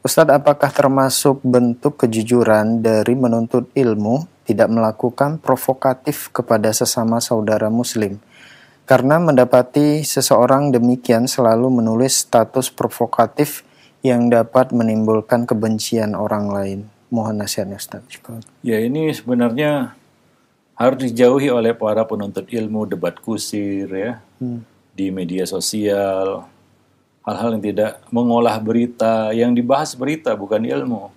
S2: Ustadz, apakah termasuk bentuk kejujuran dari menuntut ilmu tidak melakukan provokatif kepada sesama saudara muslim? Karena mendapati seseorang demikian selalu menulis status provokatif yang dapat menimbulkan kebencian orang lain. Mohon nasihatnya Ustaz.
S1: Ya ini sebenarnya harus dijauhi oleh para penuntut ilmu, debat kusir ya, di media sosial, hal-hal yang tidak mengolah berita, yang dibahas berita bukan ilmu.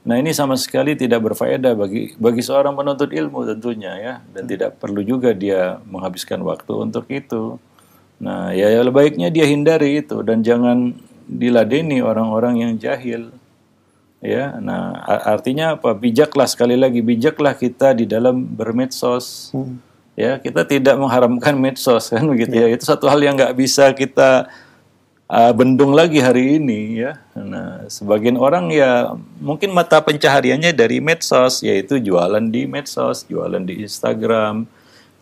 S1: Nah ini sama sekali tidak berfaedah bagi seorang penuntut ilmu tentunya ya, dan tidak perlu juga dia menghabiskan waktu untuk itu. Nah ya lebih baiknya dia hindari itu dan jangan diladeni orang-orang yang jahil ya. Nah artinya apa? Bijaklah, sekali lagi bijaklah kita di dalam bermedsos ya. Kita tidak mengharamkan medsos kan begitu ya. Itu satu hal yang nggak bisa kita bendung lagi hari ini ya. Nah sebagian orang ya mungkin mata pencahariannya dari medsos, yaitu jualan di medsos, jualan di Instagram,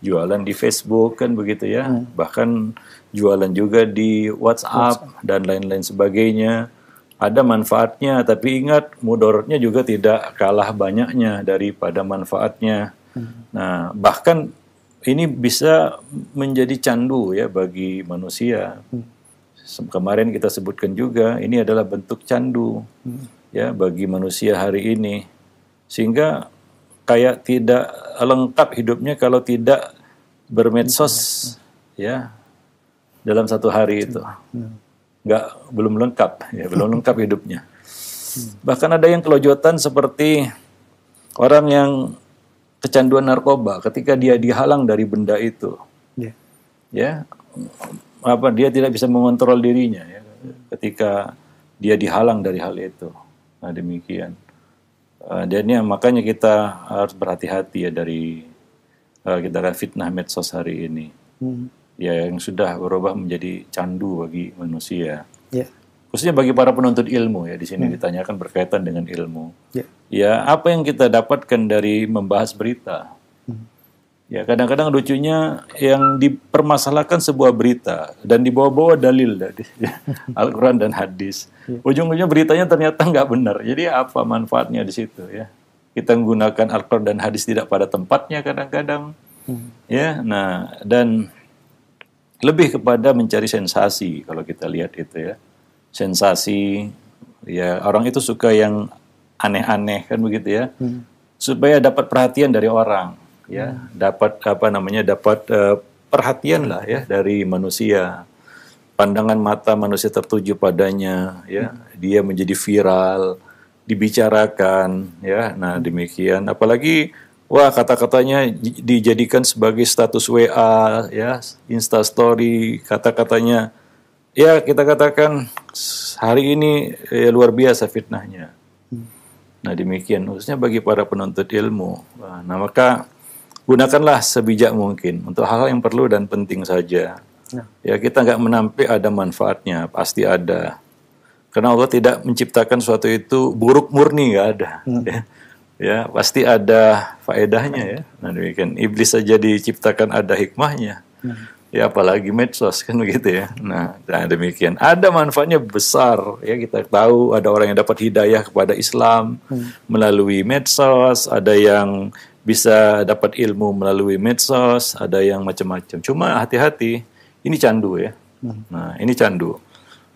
S1: jualan di Facebook kan begitu ya. Bahkan jualan juga di WhatsApp dan lain-lain sebagainya. Ada manfaatnya, tapi ingat mudaratnya juga tidak kalah banyaknya daripada manfaatnya. Nah, bahkan ini bisa menjadi candu ya bagi manusia. Kemarin kita sebutkan juga ini adalah bentuk candu ya bagi manusia hari ini. Sehingga kayak tidak lengkap hidupnya kalau tidak bermedsos ya dalam satu hari itu. Belum lengkap ya, belum lengkap hidupnya. Bahkan ada yang kelojotan seperti orang yang kecanduan narkoba, ketika dia dihalang dari benda itu ya dia tidak bisa mengontrol dirinya ya, ketika dia dihalang dari hal itu. Nah demikian. Dan ya, makanya kita harus berhati-hati ya dari kita akan fitnah medsos hari ini. Ya yang sudah berubah menjadi candu bagi manusia. khususnya bagi para penuntut ilmu ya, di sini ditanyakan berkaitan dengan ilmu.
S2: Ya.
S1: Ya, apa yang kita dapatkan dari membahas berita? Ya, kadang-kadang lucunya yang dipermasalahkan sebuah berita dan dibawa-bawa dalil dari Al-Quran dan hadis. Ujung-ujungnya beritanya ternyata nggak benar. Jadi apa manfaatnya di situ ya? Kita menggunakan Al-Quran dan hadis tidak pada tempatnya kadang-kadang. Ya, nah, dan lebih kepada mencari sensasi kalau kita lihat itu ya. Sensasi, ya orang itu suka yang aneh-aneh kan begitu ya. Supaya dapat perhatian dari orang. Ya, dapat perhatian lah ya dari manusia, pandangan mata manusia tertuju padanya, ya, dia menjadi viral, dibicarakan, ya, nah demikian. Apalagi, wah kata-katanya dijadikan sebagai status WA, ya, Insta Story, kata-katanya, ya kita katakan hari ini ya, luar biasa fitnahnya. Nah demikian, khususnya bagi para penuntut ilmu. Nah maka gunakanlah sebijak mungkin untuk hal-hal yang perlu dan penting saja. Ya kita nggak menampik ada manfaatnya, pasti ada. Karena Allah tidak menciptakan sesuatu itu buruk murni, nggak ada. Ya, pasti ada faedahnya ya. Nah demikian, iblis saja diciptakan ada hikmahnya. Ya apalagi medsos kan begitu ya. Nah demikian, ada manfaatnya besar. Ya kita tahu ada orang yang dapat hidayah kepada Islam melalui medsos, ada yang bisa dapat ilmu melalui medsos, ada yang macam-macam. Cuma hati-hati, ini candu ya. Nah, ini candu.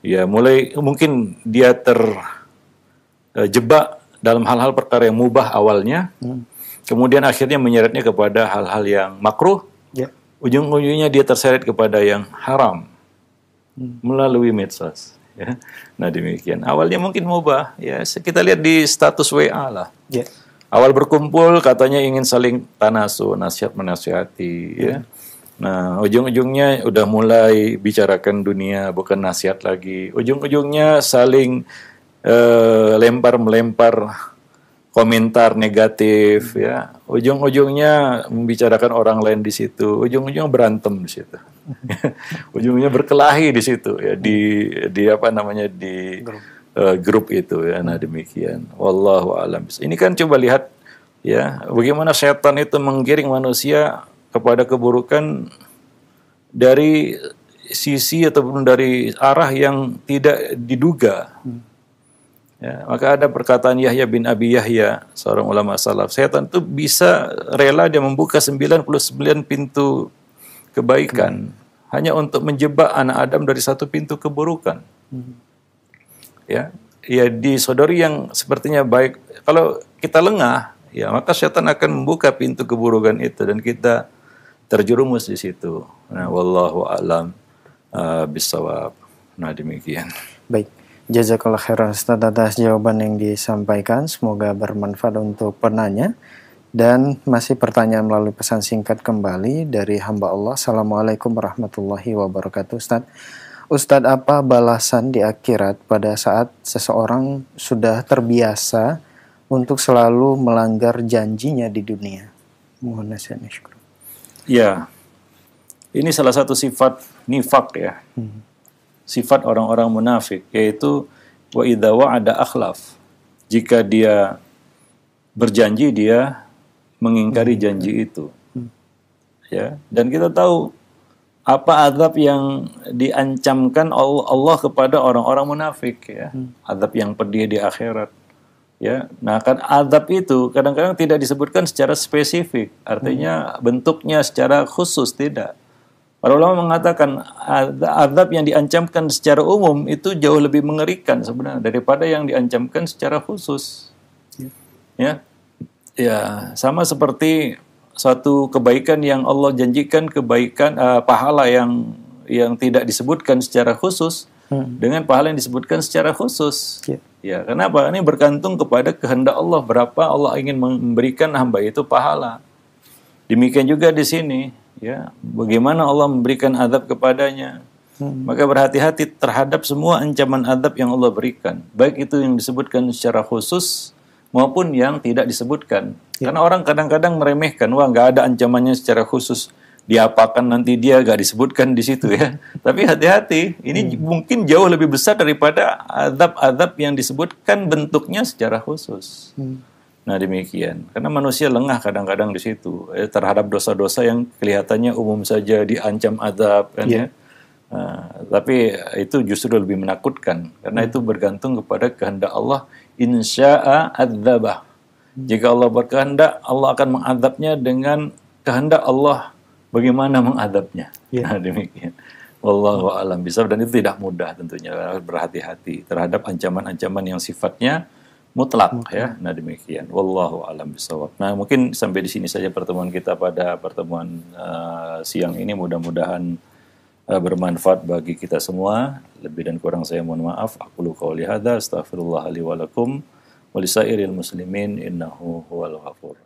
S1: Ya, mulai mungkin dia terjebak dalam hal-hal perkara yang mubah awalnya, kemudian akhirnya menyeretnya kepada hal-hal yang makruh, ujung-ujungnya dia terseret kepada yang haram melalui medsos. Ya. Nah demikian. Awalnya mungkin mubah, ya kita lihat di status WA lah. Awal berkumpul katanya ingin saling tanasu, nasihat menasihati, ya. Nah, ujung-ujungnya udah mulai bicarakan dunia, bukan nasihat lagi. Ujung-ujungnya saling melempar komentar negatif, ya. Ujung-ujungnya membicarakan orang lain di situ. Ujung-ujungnya berantem di situ. Ujungnya berkelahi di situ, ya. Di apa namanya di grup itu ya. Nah demikian. Wallahu a'lam. Ini kan coba lihat ya bagaimana setan itu menggiring manusia kepada keburukan dari sisi ataupun dari arah yang tidak diduga. Ya, maka ada perkataan Yahya bin Abi Yahya, seorang ulama salaf, setan itu bisa rela dia membuka 99 pintu kebaikan hanya untuk menjebak anak Adam dari satu pintu keburukan. Ya disodori yang sepertinya baik. Kalau kita lengah, ya maka setan akan membuka pintu keburukan itu dan kita terjerumus di situ. Nah, wallahu a'lam bissawab. Nah, demikian.
S2: Baik. Jazakallah khairan Ustaz atas jawaban yang disampaikan. Semoga bermanfaat untuk penanya. Dan masih pertanyaan melalui pesan singkat kembali dari hamba Allah. Assalamualaikum warahmatullahi wabarakatuh. Ustadz, apa balasan di akhirat pada saat seseorang sudah terbiasa untuk selalu melanggar janjinya di dunia? Mohon nasihatnya.
S1: Ya, ini salah satu sifat nifak ya. Sifat orang-orang munafik, yaitu wa idza wa'ada akhlaf. Jika dia berjanji, dia mengingkari janji itu. Ya, dan kita tahu apa azab yang diancamkan Allah kepada orang-orang munafik ya. Azab yang pedih di akhirat. Ya. Nah, kan azab itu kadang-kadang tidak disebutkan secara spesifik. Artinya bentuknya secara khusus tidak. Para ulama mengatakan azab yang diancamkan secara umum itu jauh lebih mengerikan sebenarnya daripada yang diancamkan secara khusus. Ya. Ya, sama seperti suatu kebaikan yang Allah janjikan, kebaikan pahala yang tidak disebutkan secara khusus dengan pahala yang disebutkan secara khusus. Ya, kenapa? Ini bergantung kepada kehendak Allah, berapa Allah ingin memberikan hamba itu pahala. Demikian juga di sini, ya, bagaimana Allah memberikan azab kepadanya. Maka berhati-hati terhadap semua ancaman azab yang Allah berikan, baik itu yang disebutkan secara khusus maupun yang tidak disebutkan. Karena orang kadang-kadang meremehkan, wah nggak ada ancamannya secara khusus, diapakan nanti dia gak disebutkan di situ ya. Tapi hati-hati, ini mungkin jauh lebih besar daripada azab-azab yang disebutkan bentuknya secara khusus. Nah demikian, karena manusia lengah kadang-kadang di situ terhadap dosa-dosa yang kelihatannya umum saja diancam azab kan ya. Tapi itu justru lebih menakutkan karena itu bergantung kepada kehendak Allah. Insya'a adzabah. Jika Allah berkehendak, Allah akan mengadabnya dengan kehendak Allah bagaimana mengadabnya. Nah demikian. Wallahu a'lam bishawab, dan itu tidak mudah tentunya, berhati-hati terhadap ancaman-ancaman yang sifatnya mutlak ya. Nah demikian. Wallahu a'lam bishawab. Nah mungkin sampai di sini saja pertemuan kita pada pertemuan siang ini, mudah-mudahan bermanfaat bagi kita semua. Lebih dan kurang saya mohon maaf. Aqulu qouli hadza astaghfirullah li wa lakum wa lisairil muslimin innahu huwal ghafur.